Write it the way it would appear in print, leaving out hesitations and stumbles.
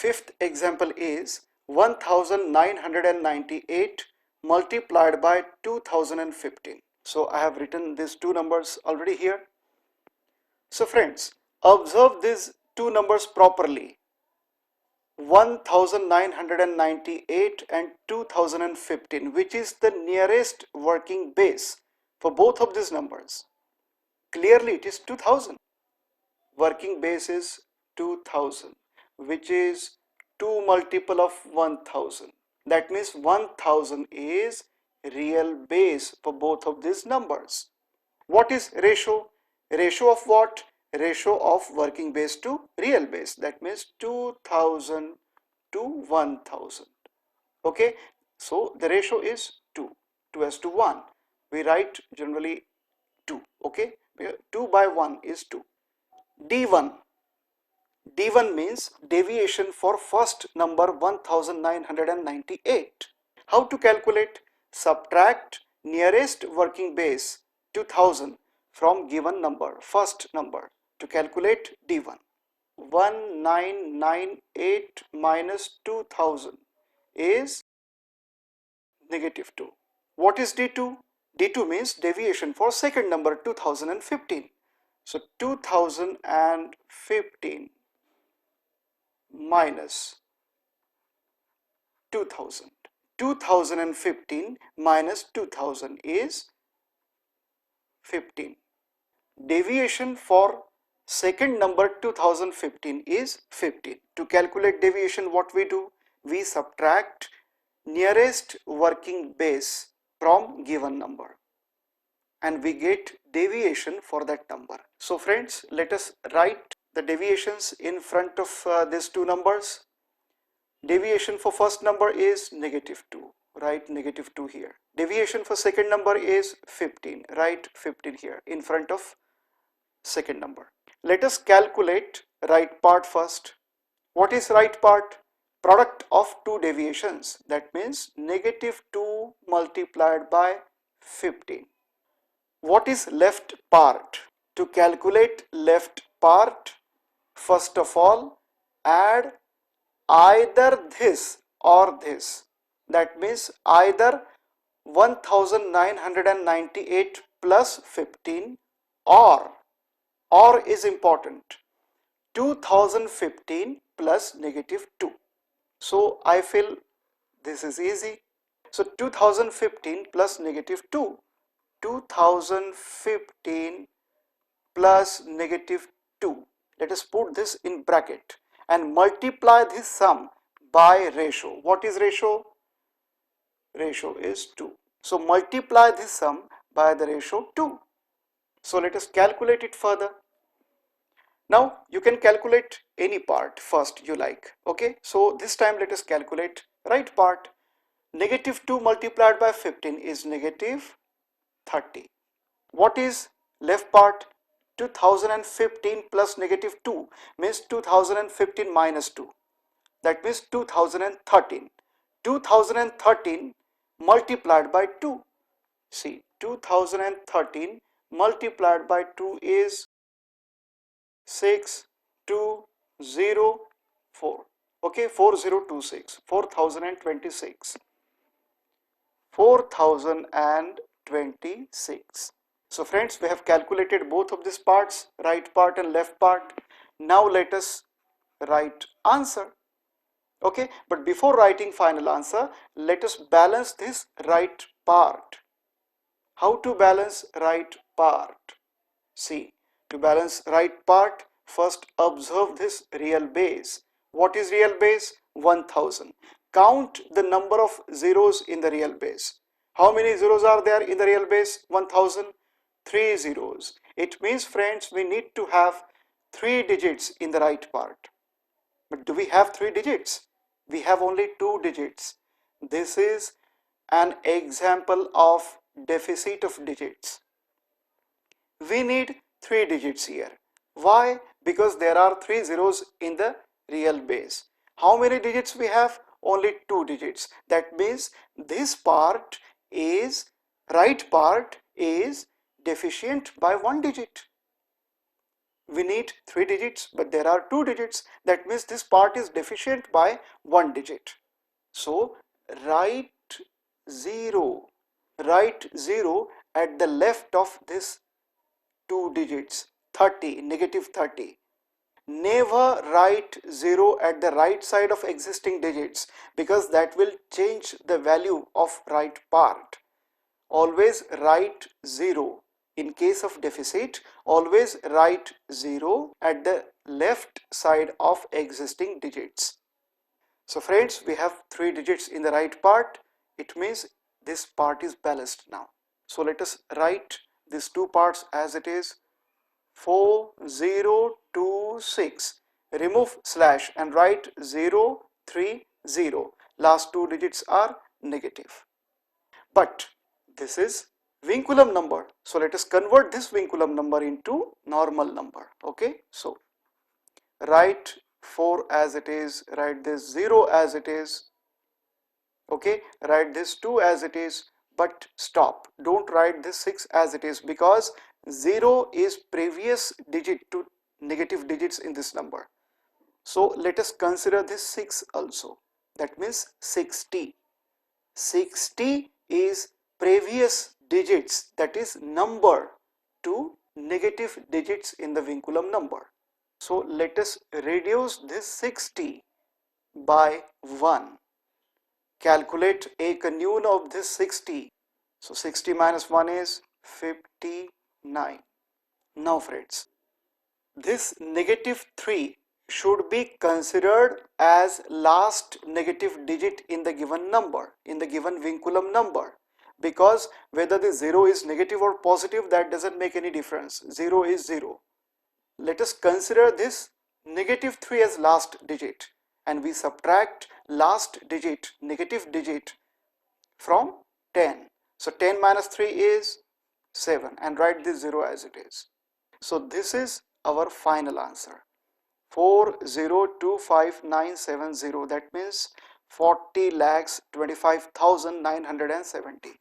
Fifth example is 1998 multiplied by 2015. So I have written these two numbers already here. So friends, observe these two numbers properly. 1998 and 2015, which is the nearest working base for both of these numbers. Clearly it is 2000. Working base is 2000, which is 2 multiple of 1000. That means 1000 is real base for both of these numbers. What is ratio? Ratio of what? Ratio of working base to real base. That means 2000 to 1000. Okay, so the ratio is 2 as to 1. We write generally 2. Okay, 2 by 1 is 2. D1. D1 means deviation for first number 1998. How to calculate? Subtract nearest working base 2000 from given number, first number, to calculate D1. 1998 minus 2000 is negative 2. What is D2? D2 means deviation for second number 2015. So 2015 minus 2000. 2015 minus 2000 is 15. Deviation for second number 2015 is 15. To calculate deviation, what we do? We subtract nearest working base from given number and we get deviation for that number. So friends, let us write the deviations in front of these two numbers. Deviation for first number is negative 2. Write negative 2 here. Deviation for second number is 15. Write 15 here in front of second number. Let us calculate right part first. What is right part? Product of two deviations. That means negative 2 multiplied by 15. What is left part? To calculate left part, first of all, add either this or this. That means either 1998 plus 15 or is important, 2015 plus negative 2. So I feel this is easy. So 2015 plus negative 2. 2015 plus negative 2. Let us put this in bracket and multiply this sum by ratio. What is ratio? Ratio is 2. So multiply this sum by the ratio 2. So let us calculate it further. Now you can calculate any part first you like. Okay, so this time let us calculate right part. Negative 2 multiplied by 15 is negative 30. What is left part? 2015 plus negative 2 means 2015 minus 2. That means 2013. 2013 multiplied by 2. See, 2013 multiplied by 2 is 6204. Okay, 4026. 4026. 4026. So friends, we have calculated both of these parts, right part and left part. Now let us write answer. Okay, but before writing final answer, let us balance this right part. How to balance right part? See, to balance right part, first observe this real base. What is real base? 1000. Count the number of zeros in the real base. How many zeros are there in the real base? 1000. 3 zeros. It means, friends, we need to have 3 digits in the right part. But do we have 3 digits? We have only 2 digits. This is an example of deficit of digits. We need 3 digits here. Why? Because there are 3 zeros in the real base. How many digits we have? Only 2 digits. That means this part is, right part is deficient by 1 digit. we need 3 digits, but there are 2 digits. That means this part is deficient by 1 digit. So write 0. Write 0 at the left of this 2 digits, 30, negative 30. Never write 0 at the right side of existing digits, because that will change the value of right part. Always write 0. In case of deficit, always write 0 at the left side of existing digits. So friends, we have 3 digits in the right part. It means this part is balanced now. So let us write these two parts as it is. 4026. Remove slash and write 030. Last 2 digits are negative. But this is vinculum number. So let us convert this vinculum number into normal number. Okay. So write 4 as it is, write this 0 as it is. Okay. Write this 2 as it is, but stop. Don't write this 6 as it is, because 0 is previous digit to negative digits in this number. So let us consider this 6 also. That means 60. 60 is previous digits, that is number to negative digits in the vinculum number. So let us reduce this 60 by 1. Calculate a commune of this 60. So 60 minus 1 is 59. Now friends, this negative 3 should be considered as last negative digit in the given number, in the given vinculum number, because whether the 0 is negative or positive, that doesn't make any difference. 0 is 0. Let us consider this negative 3 as last digit, and we subtract last digit, negative digit, from 10. So 10 minus 3 is 7, and write this 0 as it is. So this is our final answer, 4025970. That means 40,25,970.